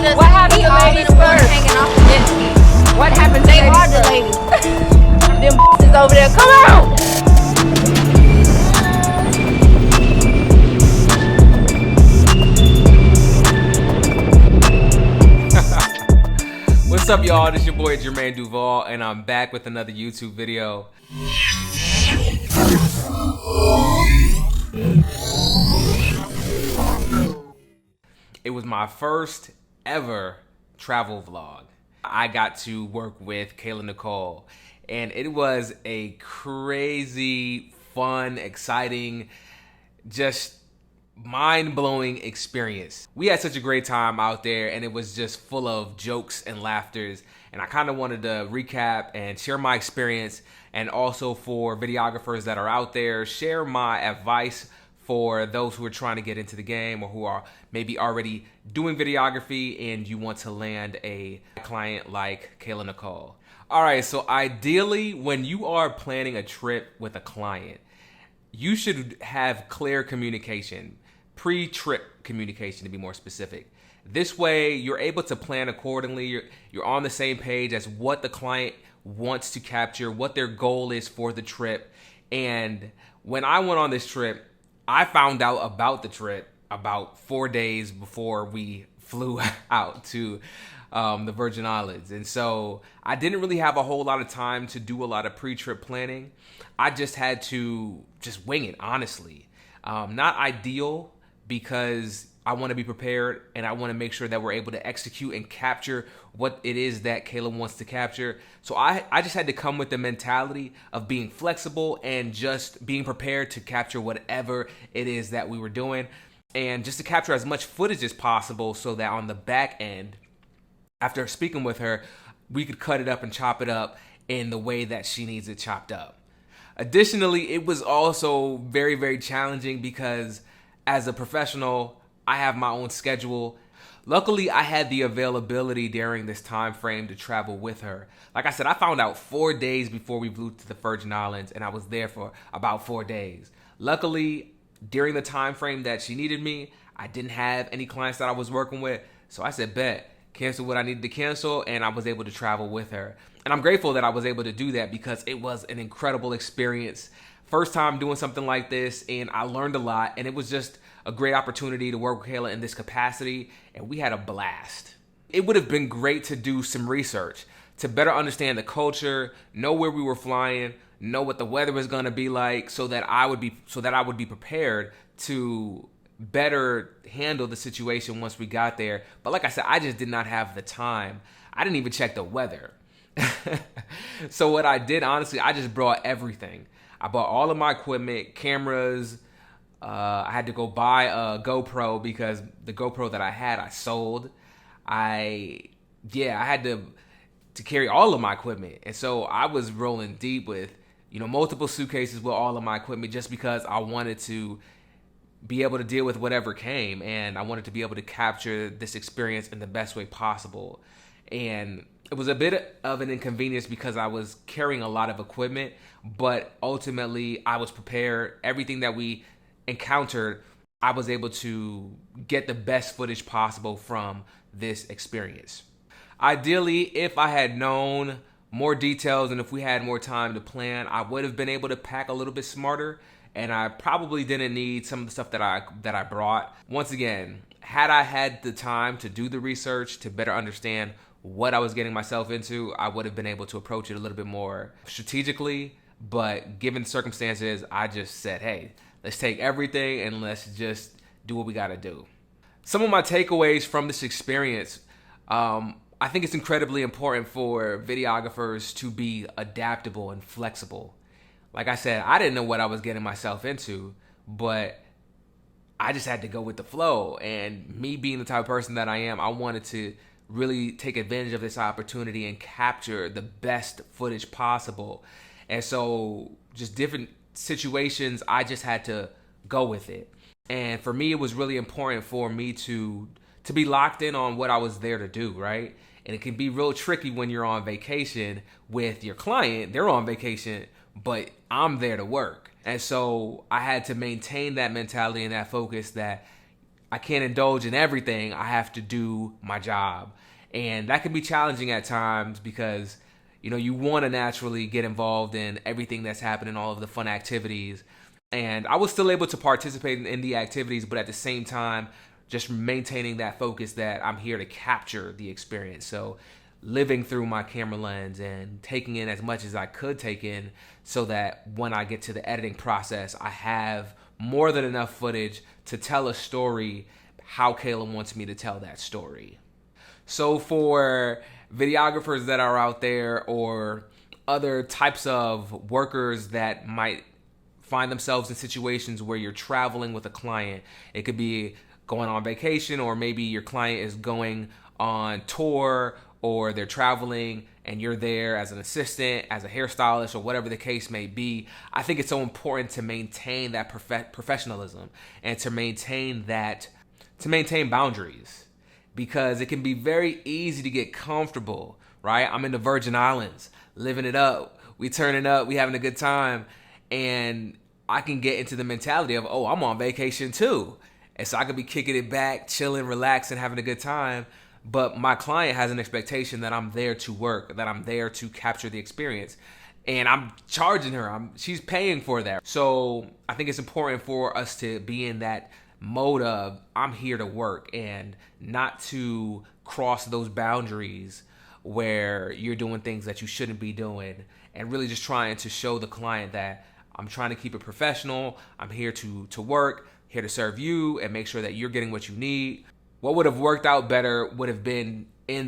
just What happened he to all ladies in the ones first? hanging off the jet ski. What happened to They ladies are the first? ladies. Them is over there. Come on. What's up, y'all? This is your boy Jermaine Duval, and I'm back with another YouTube video. It was my first ever travel vlog. I got to work with Kayla Nicole, and it was a crazy, fun, exciting, just mind-blowing experience. We had such a great time out there, and it was just full of jokes and laughters, and I kind of wanted to recap and share my experience, and also for videographers that are out there, share my advice for those who are trying to get into the game or who are maybe already doing videography and you want to land a client like Kayla Nicole. All right, so ideally, when you are planning a trip with a client, you should have clear communication, pre-trip communication to be more specific. This way, you're able to plan accordingly. You're on the same page as what the client wants to capture, what their goal is for the trip. And when I went on this trip, I found out about the trip about 4 days before we flew out to the Virgin Islands. And so I didn't really have a whole lot of time to do a lot of pre-trip planning. I just had to just wing it, honestly. Not ideal, because I want to be prepared and I want to make sure that we're able to execute and capture what it is that Kayla wants to capture. So I just had to come with the mentality of being flexible and just being prepared to capture whatever it is that we were doing, and just to capture as much footage as possible so that on the back end, after speaking with her, we could cut it up and chop it up in the way that she needs it chopped up. Additionally, it was also very, very challenging because as a professional, I have my own schedule. Luckily, I had the availability during this time frame to travel with her. Like I said, I found out 4 days before we flew to the Virgin Islands, and I was there for about 4 days. Luckily, during the time frame that she needed me, I didn't have any clients that I was working with, so I said, bet, cancel what I needed to cancel, and I was able to travel with her. And I'm grateful that I was able to do that because it was an incredible experience. First time doing something like this, and I learned a lot, and it was just a great opportunity to work with Kayla in this capacity, and we had a blast. It would have been great to do some research to better understand the culture, know where we were flying, know what the weather was going to be like, so that I would be prepared to better handle the situation once we got there. But like I said, I just did not have the time. I didn't even check the weather. So what I did, honestly, I just brought everything. I bought all of my equipment, cameras. I had to go buy a GoPro because the GoPro that I had, I sold. I had to carry all of my equipment. And so I was rolling deep with, multiple suitcases with all of my equipment, just because I wanted to be able to deal with whatever came, and I wanted to be able to capture this experience in the best way possible. And it was a bit of an inconvenience because I was carrying a lot of equipment, but ultimately I was prepared. Everything that we encountered, I was able to get the best footage possible from this experience. Ideally, if I had known more details and if we had more time to plan, I would have been able to pack a little bit smarter, and I probably didn't need some of the stuff that I brought. Once again, had I had the time to do the research to better understand what I was getting myself into, I would have been able to approach it a little bit more strategically. But given the circumstances, I just said, hey, let's take everything and let's just do what we gotta do. Some of my takeaways from this experience, I think it's incredibly important for videographers to be adaptable and flexible. Like I said, I didn't know what I was getting myself into, but I just had to go with the flow. And me being the type of person that I am, I wanted to really take advantage of this opportunity and capture the best footage possible. And so just different situations, I just had to go with it. And for me, it was really important for me to be locked in on what I was there to do, right? And it can be real tricky when you're on vacation with your client. They're on vacation, but I'm there to work. And so I had to maintain that mentality and that focus that I can't indulge in everything. I have to do my job. And that can be challenging at times because, you want to naturally get involved in everything that's happening, all of the fun activities. And I was still able to participate in the activities, but at the same time, just maintaining that focus that I'm here to capture the experience. So living through my camera lens and taking in as much as I could take in so that when I get to the editing process, I have more than enough footage to tell a story how Kayla wants me to tell that story. So for videographers that are out there or other types of workers that might find themselves in situations where you're traveling with a client, it could be going on vacation, or maybe your client is going on tour, or they're traveling and you're there as an assistant, as a hairstylist, or whatever the case may be. I think it's so important to maintain that professionalism and to maintain boundaries, because it can be very easy to get comfortable, right? I'm in the Virgin Islands, living it up. We turning up, we having a good time. And I can get into the mentality of, oh, I'm on vacation too. And so I could be kicking it back, chilling, relaxing, having a good time. But my client has an expectation that I'm there to work, that I'm there to capture the experience. And I'm charging her. She's paying for that. So I think it's important for us to be in that mode of, I'm here to work, and not to cross those boundaries where you're doing things that you shouldn't be doing, and really just trying to show the client that I'm trying to keep it professional. I'm here to work, here to serve you and make sure that you're getting what you need. What would have worked out better would have been in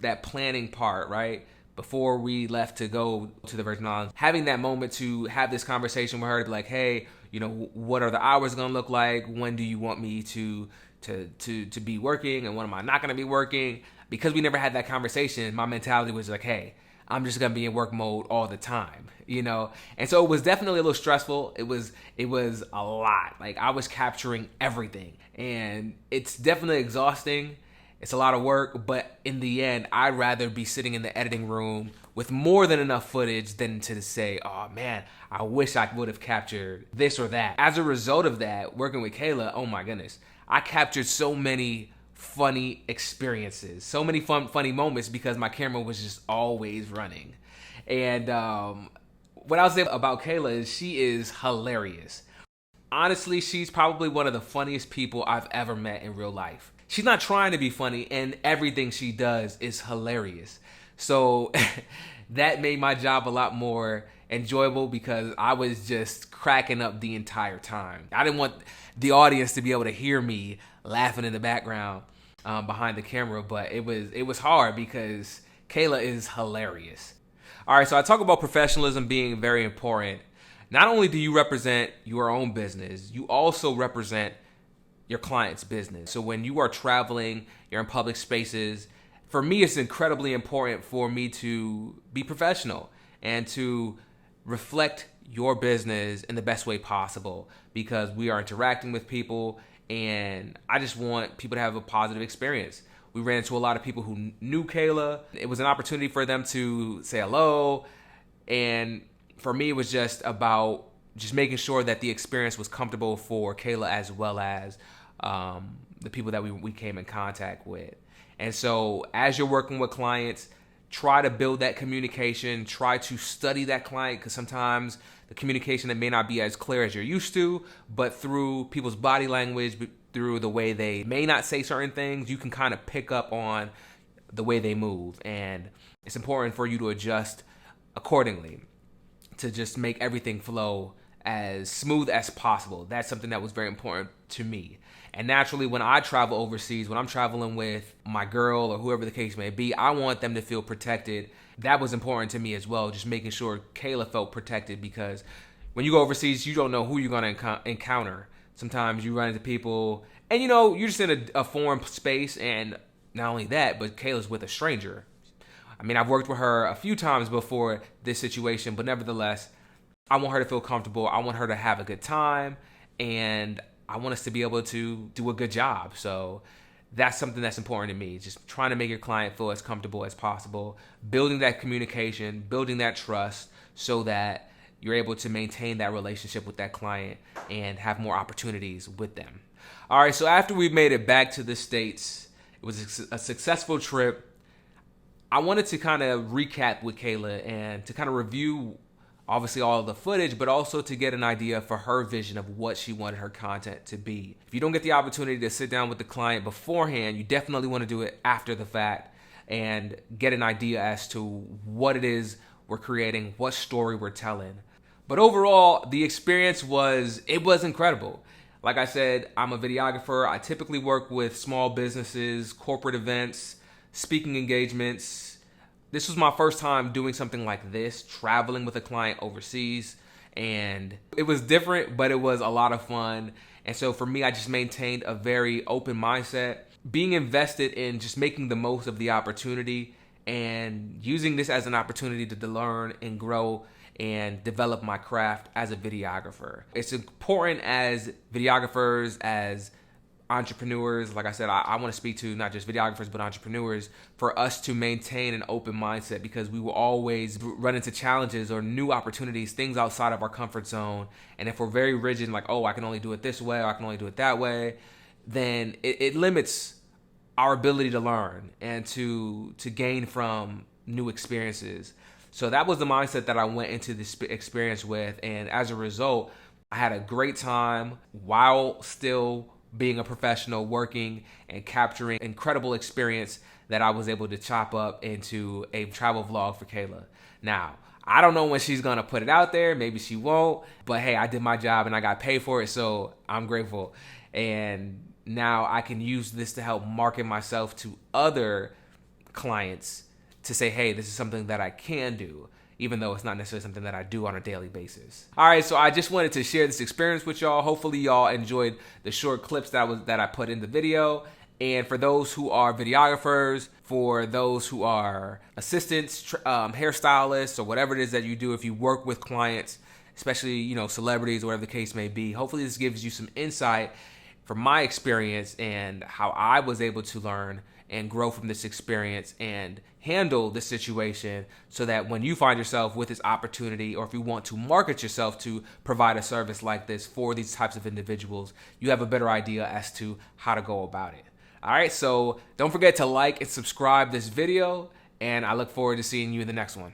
that planning part, right? Before we left to go to the Virgin Islands, having that moment to have this conversation with her to be like, hey, what are the hours gonna look like? When do you want me to be working, and when am I not gonna be working? Because we never had that conversation, my mentality was like, hey, I'm just gonna be in work mode all the time, And so it was definitely a little stressful. It was a lot. Like, I was capturing everything, and it's definitely exhausting. It's a lot of work, but in the end, I'd rather be sitting in the editing room with more than enough footage than to say, oh man, I wish I would have captured this or that. As a result of that, working with Kayla, oh my goodness, I captured so many funny experiences, so many funny moments, because my camera was just always running. And what I'll say about Kayla is she is hilarious. Honestly, she's probably one of the funniest people I've ever met in real life. She's not trying to be funny, and everything she does is hilarious. So that made my job a lot more enjoyable, because I was just cracking up the entire time. I didn't want the audience to be able to hear me laughing in the background behind the camera, but it was hard because Kayla is hilarious. All right, so I talk about professionalism being very important. Not only do you represent your own business, you also represent your client's business. So when you are traveling, you're in public spaces, for me, it's incredibly important for me to be professional and to reflect your business in the best way possible, because we are interacting with people, and I just want people to have a positive experience. We ran into a lot of people who knew Kayla. It was an opportunity for them to say hello, and for me, it was just about just making sure that the experience was comfortable for Kayla as well as the people that we came in contact with. And so as you're working with clients, try to build that communication, try to study that client, because sometimes the communication that may not be as clear as you're used to, but through people's body language, through the way they may not say certain things, you can kind of pick up on the way they move. And it's important for you to adjust accordingly to just make everything flow as smooth as possible. That's something that was very important to me. And naturally, when I travel overseas, when I'm traveling with my girl or whoever the case may be, I want them to feel protected. That was important to me as well, just making sure Kayla felt protected, because when you go overseas, you don't know who you're going to encounter. Sometimes you run into people and, you're just in a foreign space, and not only that, but Kayla's with a stranger. I mean, I've worked with her a few times before this situation, but nevertheless, I want her to feel comfortable. I want her to have a good time, and I want us to be able to do a good job. So that's something that's important to me. Just trying to make your client feel as comfortable as possible, building that communication, building that trust, so that you're able to maintain that relationship with that client and have more opportunities with them. All right, so after we made it back to the States, it was a successful trip. I wanted to kind of recap with Kayla and to kind of review obviously all of the footage, but also to get an idea for her vision of what she wanted her content to be. If you don't get the opportunity to sit down with the client beforehand, you definitely want to do it after the fact and get an idea as to what it is we're creating, what story we're telling. But overall, the experience was incredible. Like I said, I'm a videographer. I typically work with small businesses, corporate events, speaking engagements. This was my first time doing something like this, traveling with a client overseas. And it was different, but it was a lot of fun. And so for me, I just maintained a very open mindset, being invested in just making the most of the opportunity and using this as an opportunity to learn and grow and develop my craft as a videographer. It's important as videographers, as entrepreneurs, like I said, I want to speak to not just videographers, but entrepreneurs, for us to maintain an open mindset, because we will always run into challenges or new opportunities, things outside of our comfort zone. And if we're very rigid, like, oh, I can only do it this way, or I can only do it that way, then it limits our ability to learn and to gain from new experiences. So that was the mindset that I went into this experience with. And as a result, I had a great time while still being a professional, working and capturing incredible experience that I was able to chop up into a travel vlog for Kayla. Now, I don't know when she's gonna put it out there, maybe she won't, but hey, I did my job and I got paid for it, so I'm grateful. And now I can use this to help market myself to other clients to say, hey, this is something that I can do, even though it's not necessarily something that I do on a daily basis. All right, so I just wanted to share this experience with y'all. Hopefully y'all enjoyed the short clips that I put in the video. And for those who are videographers, for those who are assistants, hairstylists, or whatever it is that you do, if you work with clients, especially, celebrities or whatever the case may be, hopefully this gives you some insight from my experience and how I was able to learn and grow from this experience and handle the situation, so that when you find yourself with this opportunity, or if you want to market yourself to provide a service like this for these types of individuals, you have a better idea as to how to go about it. All right, so don't forget to like and subscribe this video, and I look forward to seeing you in the next one.